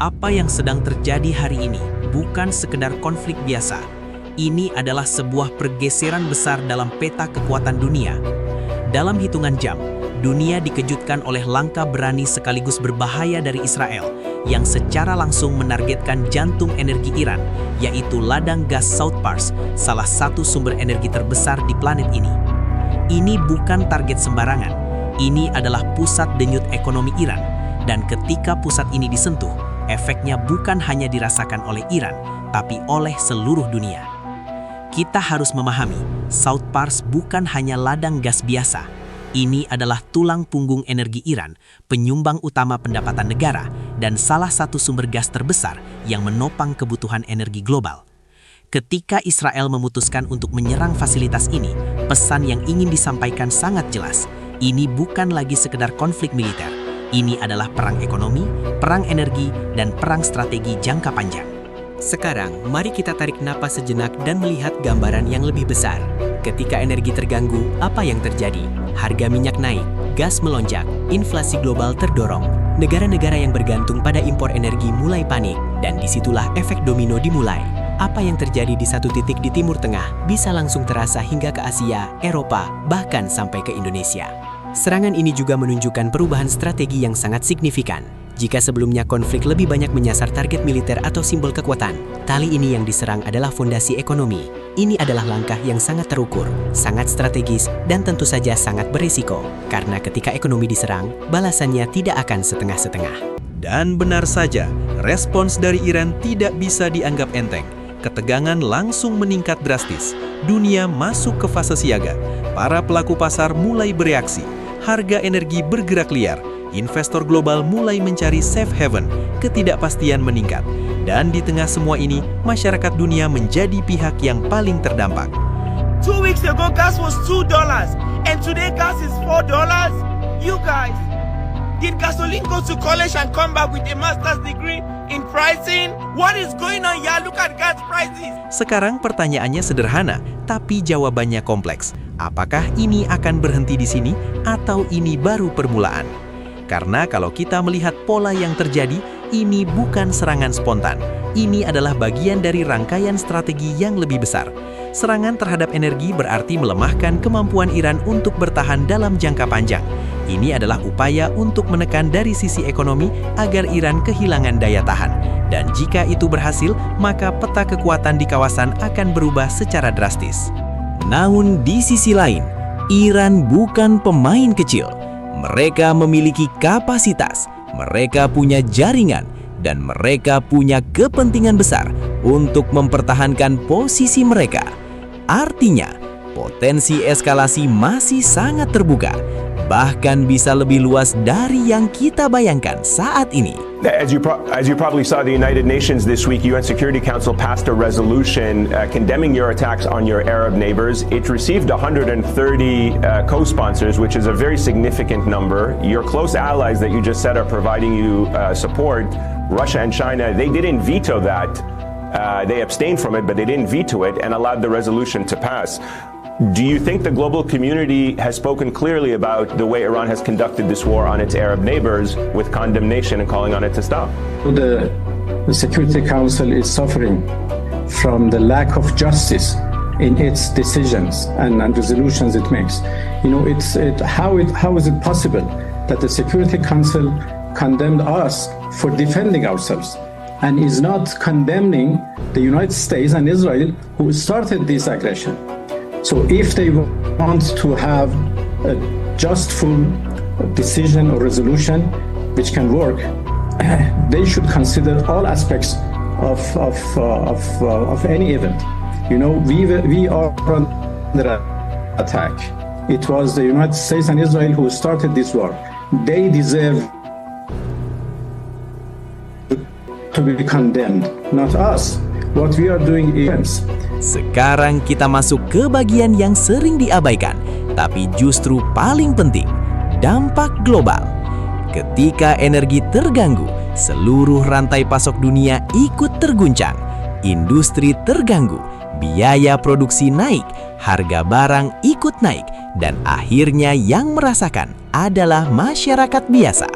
Apa yang sedang terjadi hari ini bukan sekedar konflik biasa. Ini adalah sebuah pergeseran besar dalam peta kekuatan dunia. Dalam hitungan jam, dunia dikejutkan oleh langkah berani sekaligus berbahaya dari Israel yang secara langsung menargetkan jantung energi Iran, yaitu ladang gas South Pars, salah satu sumber energi terbesar di planet ini. Ini bukan target sembarangan. Ini adalah pusat denyut ekonomi Iran, dan ketika pusat ini disentuh, efeknya bukan hanya dirasakan oleh Iran, tapi oleh seluruh dunia. Kita harus memahami, South Pars bukan hanya ladang gas biasa. Ini adalah tulang punggung energi Iran, penyumbang utama pendapatan negara, dan salah satu sumber gas terbesar yang menopang kebutuhan energi global. Ketika Israel memutuskan untuk menyerang fasilitas ini, pesan yang ingin disampaikan sangat jelas. Ini bukan lagi sekedar konflik militer. Ini adalah perang ekonomi, perang energi, dan perang strategi jangka panjang. Sekarang, mari kita tarik napas sejenak dan melihat gambaran yang lebih besar. Ketika energi terganggu, apa yang terjadi? Harga minyak naik, gas melonjak, inflasi global terdorong. Negara-negara yang bergantung pada impor energi mulai panik, dan disitulah efek domino dimulai. Apa yang terjadi di satu titik di Timur Tengah bisa langsung terasa hingga ke Asia, Eropa, bahkan sampai ke Indonesia. Serangan ini juga menunjukkan perubahan strategi yang sangat signifikan. Jika sebelumnya konflik lebih banyak menyasar target militer atau simbol kekuatan, kali ini yang diserang adalah fondasi ekonomi. Ini adalah langkah yang sangat terukur, sangat strategis, dan tentu saja sangat berisiko. Karena ketika ekonomi diserang, balasannya tidak akan setengah-setengah. Dan benar saja, respons dari Iran tidak bisa dianggap enteng. Ketegangan langsung meningkat drastis. Dunia masuk ke fase siaga. Para pelaku pasar mulai bereaksi. Harga energi bergerak liar. Investor global mulai mencari safe haven, ketidakpastian meningkat. Dan di tengah semua ini, masyarakat dunia menjadi pihak yang paling terdampak. 2 weeks ago, gas was $2, and today gas is $4. You guys, did gasoline go to college and come back with a master's degree in pricing? What is going on here? Look at gas prices. Sekarang pertanyaannya sederhana, tapi jawabannya kompleks. Apakah ini akan berhenti di sini, atau ini baru permulaan? Karena kalau kita melihat pola yang terjadi, ini bukan serangan spontan. Ini adalah bagian dari rangkaian strategi yang lebih besar. Serangan terhadap energi berarti melemahkan kemampuan Iran untuk bertahan dalam jangka panjang. Ini adalah upaya untuk menekan dari sisi ekonomi agar Iran kehilangan daya tahan. Dan jika itu berhasil, maka peta kekuatan di kawasan akan berubah secara drastis. Namun di sisi lain, Iran bukan pemain kecil. Mereka memiliki kapasitas, mereka punya jaringan, dan mereka punya kepentingan besar untuk mempertahankan posisi mereka. Artinya, potensi eskalasi masih sangat terbuka, bahkan bisa lebih luas dari yang kita bayangkan saat ini. As you probably saw, the United Nations this week, UN Security Council passed a resolution condemning your attacks on your Arab neighbors. It received 130 co-sponsors, which is a very significant number. Your close allies that you just said are providing you support, Russia and China, they didn't veto that. They abstained from it, but they didn't veto it and allowed the resolution to pass. Do you think the global community has spoken clearly about the way Iran has conducted this war on its Arab neighbors with condemnation and calling on it to stop? The Security Council is suffering from the lack of justice in its decisions and resolutions it makes. You know, how is it possible that the Security Council condemned us for defending ourselves and is not condemning the United States and Israel who started this aggression? So if they want to have a justful decision or resolution which can work, they should consider all aspects of any event. You know, we are under attack. It was the United States and Israel who started this war. They deserve to be condemned, not us. What we are doing is... Sekarang kita masuk ke bagian yang sering diabaikan, tapi justru paling penting, dampak global. Ketika energi terganggu, seluruh rantai pasok dunia ikut terguncang. Industri terganggu, biaya produksi naik, harga barang ikut naik, dan akhirnya yang merasakan adalah masyarakat biasa.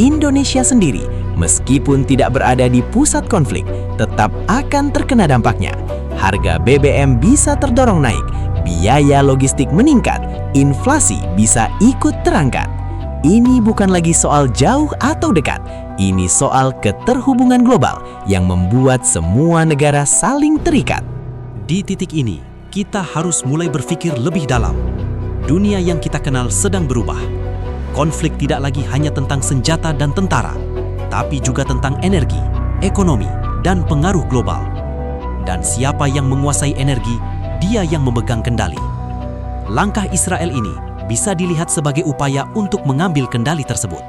Indonesia sendiri Meskipun tidak berada di pusat konflik, tetap akan terkena dampaknya. Harga BBM bisa terdorong naik, biaya logistik meningkat, inflasi bisa ikut terangkat. Ini bukan lagi soal jauh atau dekat, ini soal keterhubungan global yang membuat semua negara saling terikat. Di titik ini, kita harus mulai berpikir lebih dalam. Dunia yang kita kenal sedang berubah. Konflik tidak lagi hanya tentang senjata dan tentara, tapi juga tentang energi, ekonomi, dan pengaruh global. Dan siapa yang menguasai energi, dia yang memegang kendali. Langkah Israel ini bisa dilihat sebagai upaya untuk mengambil kendali tersebut.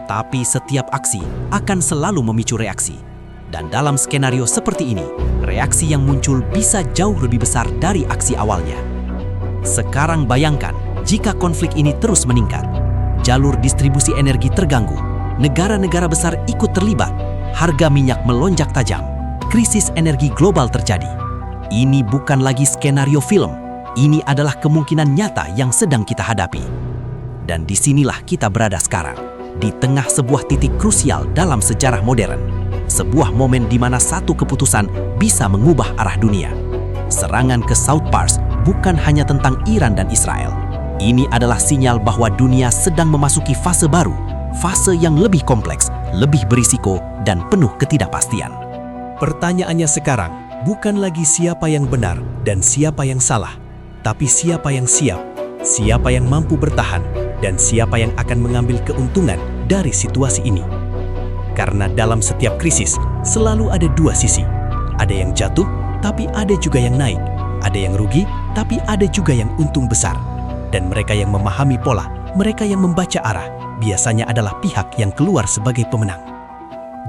Tapi setiap aksi akan selalu memicu reaksi. Dan dalam skenario seperti ini, reaksi yang muncul bisa jauh lebih besar dari aksi awalnya. Sekarang bayangkan jika konflik ini terus meningkat, jalur distribusi energi terganggu, negara-negara besar ikut terlibat, harga minyak melonjak tajam, krisis energi global terjadi. Ini bukan lagi skenario film, ini adalah kemungkinan nyata yang sedang kita hadapi. Dan disinilah kita berada sekarang, di tengah sebuah titik krusial dalam sejarah modern. Sebuah momen di mana satu keputusan bisa mengubah arah dunia. Serangan ke South Pars bukan hanya tentang Iran dan Israel. Ini adalah sinyal bahwa dunia sedang memasuki fase baru, fase yang lebih kompleks, lebih berisiko, dan penuh ketidakpastian. Pertanyaannya sekarang bukan lagi siapa yang benar dan siapa yang salah, tapi siapa yang siap, siapa yang mampu bertahan, dan siapa yang akan mengambil keuntungan dari situasi ini. Karena dalam setiap krisis selalu ada dua sisi. Ada yang jatuh, tapi ada juga yang naik. Ada yang rugi, tapi ada juga yang untung besar. Dan mereka yang memahami pola, mereka yang membaca arah, biasanya adalah pihak yang keluar sebagai pemenang.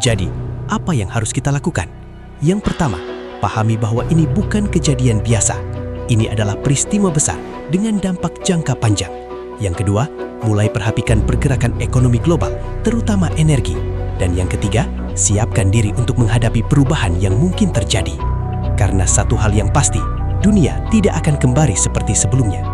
Jadi, apa yang harus kita lakukan? Yang pertama, pahami bahwa ini bukan kejadian biasa. Ini adalah peristiwa besar dengan dampak jangka panjang. Yang kedua, mulai perhatikan pergerakan ekonomi global, terutama energi. Dan yang ketiga, siapkan diri untuk menghadapi perubahan yang mungkin terjadi. Karena satu hal yang pasti, dunia tidak akan kembali seperti sebelumnya.